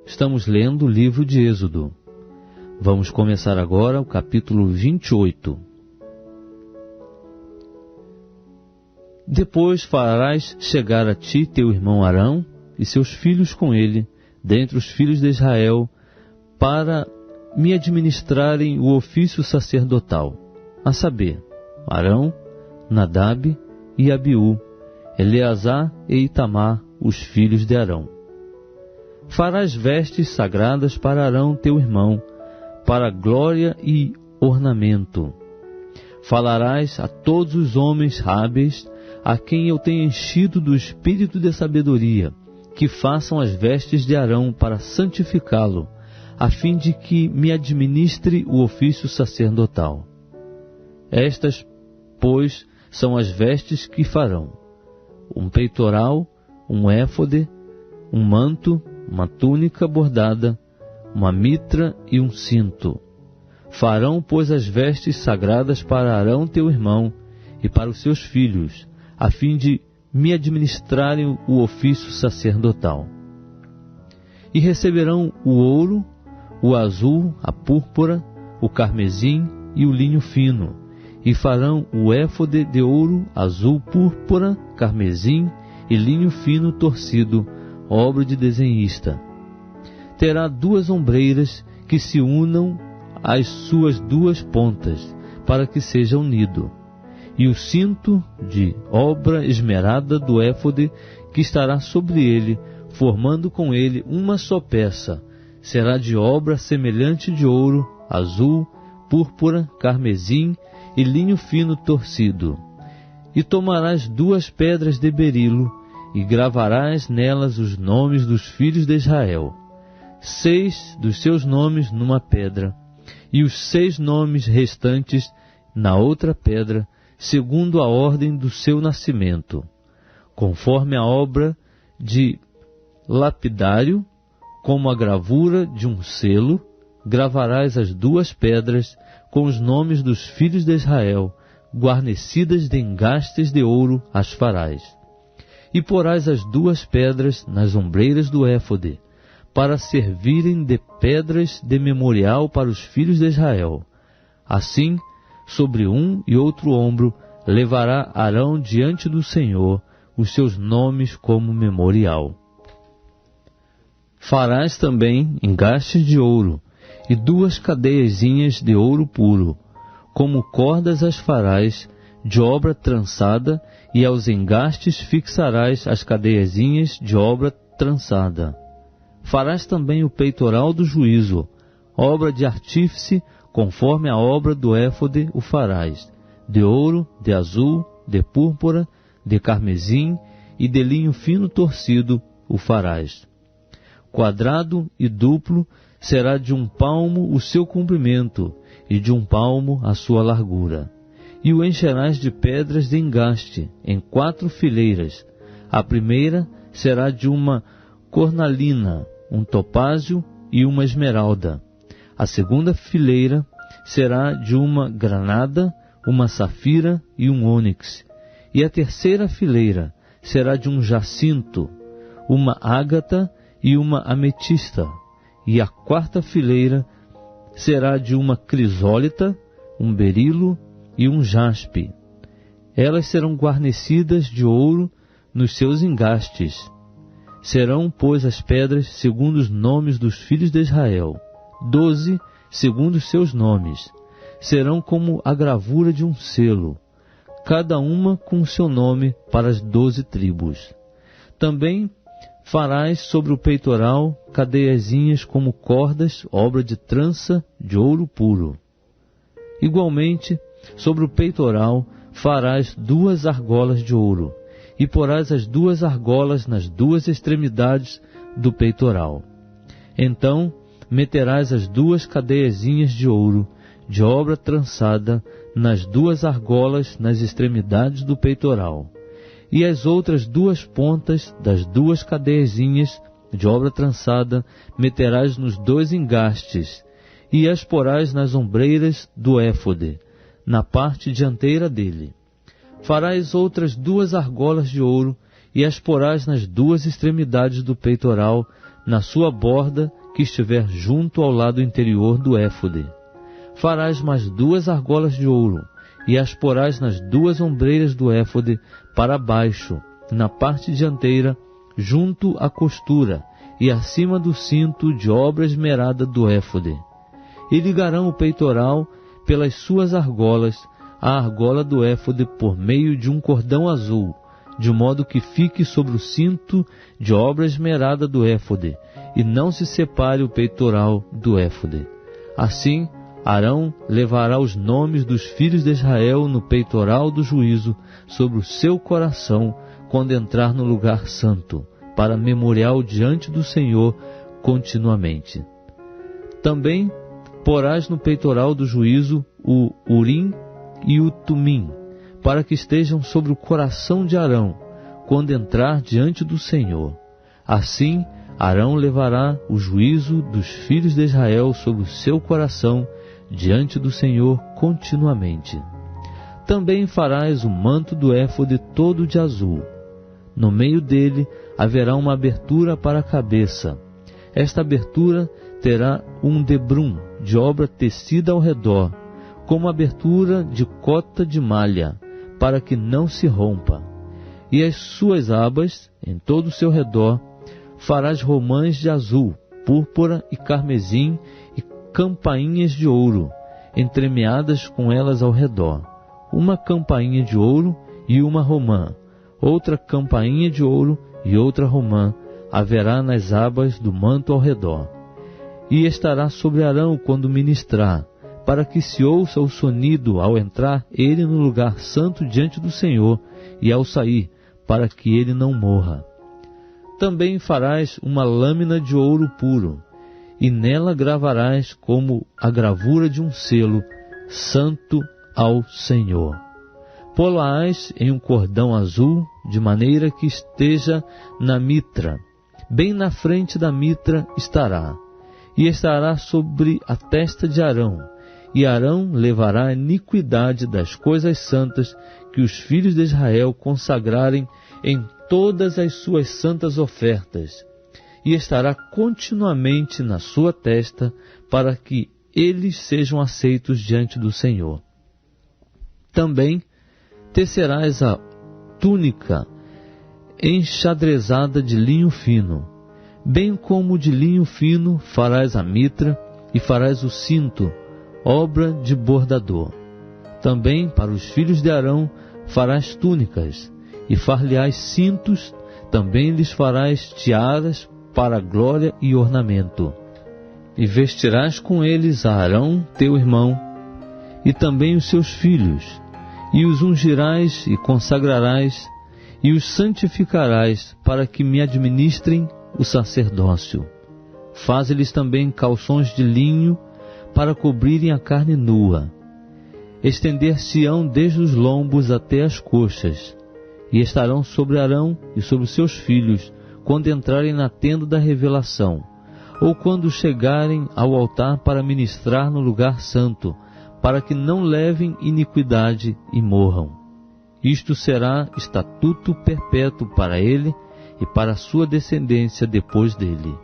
Estamos lendo o livro de Êxodo. Vamos começar agora o capítulo 28. Depois farás chegar a ti teu irmão Arão e seus filhos com ele, dentre os filhos de Israel, para me administrarem o ofício sacerdotal, a saber, Arão, Nadab e Abiú, Eleazar e Itamar, os filhos de Arão. Farás vestes sagradas para Arão teu irmão, para glória e ornamento. Falarás a todos os homens hábeis, a quem eu tenho enchido do espírito de sabedoria, que façam as vestes de Arão para santificá-lo, a fim de que me administre o ofício sacerdotal. Estas, pois, são as vestes que farão: um peitoral, um éfode, um manto, uma túnica bordada, uma mitra e um cinto. Farão, pois, as vestes sagradas para Arão teu irmão e para os seus filhos, a fim de me administrarem o ofício sacerdotal. E receberão o ouro, o azul, a púrpura, o carmesim e o linho fino, e farão o éfode de ouro, azul, púrpura, carmesim e linho fino torcido, obra de desenhista. Terá 2 ombreiras que se unam às suas 2 pontas, para que seja unido. E o cinto de obra esmerada do éfode que estará sobre ele, formando com ele uma só peça, será de obra semelhante de ouro, azul, púrpura, carmesim e linho fino torcido. E tomarás 2 pedras de berilo, e gravarás nelas os nomes dos filhos de Israel, 6 dos seus nomes numa pedra, e os 6 nomes restantes na outra pedra, segundo a ordem do seu nascimento. Conforme a obra de lapidário, como a gravura de um selo, gravarás as 2 pedras com os nomes dos filhos de Israel, guarnecidas de engastes de ouro as farás. E porás as 2 pedras nas ombreiras do éfode, para servirem de pedras de memorial para os filhos de Israel. Assim, sobre um e outro ombro, levará Arão diante do Senhor os seus nomes como memorial. Farás também engastes de ouro, e 2 cadeiazinhas de ouro puro, como cordas as farás, de obra trançada, e aos engastes fixarás as cadeiazinhas de obra trançada. Farás também o peitoral do juízo, obra de artífice, conforme a obra do éfode o farás, de ouro, de azul, de púrpura, de carmesim e de linho fino torcido o farás. Quadrado e duplo será de 1 palmo o seu comprimento, e de 1 palmo a sua largura. E o encherás de pedras de engaste, em 4 fileiras. A primeira será de uma cornalina, um topázio e uma esmeralda. A segunda fileira será de uma granada, uma safira e um ônix. E a terceira fileira será de um jacinto, uma ágata e uma ametista. E a 4ª fileira será de uma crisólita, um berilo e um jaspe. Elas serão guarnecidas de ouro nos seus engastes. Serão, pois, as pedras segundo os nomes dos filhos de Israel, 12 segundo os seus nomes. Serão como a gravura de um selo, cada uma com o seu nome para as 12 tribos. Também farás sobre o peitoral cadeiazinhas como cordas, obra de trança de ouro puro. Igualmente, sobre o peitoral farás 2 argolas de ouro, e porás as 2 argolas nas 2 extremidades do peitoral. Então meterás as 2 cadeiazinhas de ouro, de obra trançada, nas 2 argolas nas extremidades do peitoral. E as outras 2 pontas das 2 cadeiazinhas de obra trançada meterás nos 2 engastes, e as porás nas ombreiras do éfode, na parte dianteira dele. Farás outras 2 argolas de ouro, e as porás nas 2 extremidades do peitoral, na sua borda que estiver junto ao lado interior do éfode. Farás mais 2 argolas de ouro, e as porás nas 2 ombreiras do éfode para baixo, na parte dianteira, junto à costura, e acima do cinto de obra esmerada do éfode. E ligarão o peitoral pelas suas argolas, a argola do éfode por meio de um cordão azul, de modo que fique sobre o cinto de obra esmerada do éfode, e não se separe o peitoral do éfode. Assim, Arão levará os nomes dos filhos de Israel no peitoral do juízo sobre o seu coração, quando entrar no lugar santo, para memorial diante do Senhor continuamente. Também porás no peitoral do juízo o Urim e o Tumim, para que estejam sobre o coração de Arão, quando entrar diante do Senhor. Assim, Arão levará o juízo dos filhos de Israel sobre o seu coração, diante do Senhor continuamente. Também farás o manto do éfode todo de azul. No meio dele haverá uma abertura para a cabeça. Esta abertura terá um debrum de obra tecida ao redor, como abertura de cota de malha, para que não se rompa. E as suas abas, em todo o seu redor, farás romãs de azul, púrpura e carmesim e campainhas de ouro, entremeadas com elas ao redor. Uma campainha de ouro e uma romã, outra campainha de ouro e outra romã, haverá nas abas do manto ao redor. E estará sobre Arão quando ministrar, para que se ouça o sonido ao entrar ele no lugar santo diante do Senhor, e ao sair, para que ele não morra. Também farás uma lâmina de ouro puro, e nela gravarás como a gravura de um selo, santo ao Senhor. Pô-la-ás em um cordão azul, de maneira que esteja na mitra. Bem na frente da mitra estará, e estará sobre a testa de Arão. E Arão levará a iniquidade das coisas santas que os filhos de Israel consagrarem em todas as suas santas ofertas, e estará continuamente na sua testa, para que eles sejam aceitos diante do Senhor. Também tecerás a túnica enxadrezada de linho fino, bem como de linho fino farás a mitra e farás o cinto, obra de bordador. Também para os filhos de Arão farás túnicas, e far-lhe-ás cintos, também lhes farás tiaras para glória e ornamento. E vestirás com eles a Arão, teu irmão, e também os seus filhos, e os ungirás e consagrarás, e os santificarás, para que me administrem o sacerdócio. Faze-lhes também calções de linho, para cobrirem a carne nua. Estender-se-ão desde os lombos até as coxas, e estarão sobre Arão e sobre os seus filhos, quando entrarem na tenda da revelação, ou quando chegarem ao altar para ministrar no lugar santo, para que não levem iniquidade e morram. Isto será estatuto perpétuo para ele e para a sua descendência depois dele.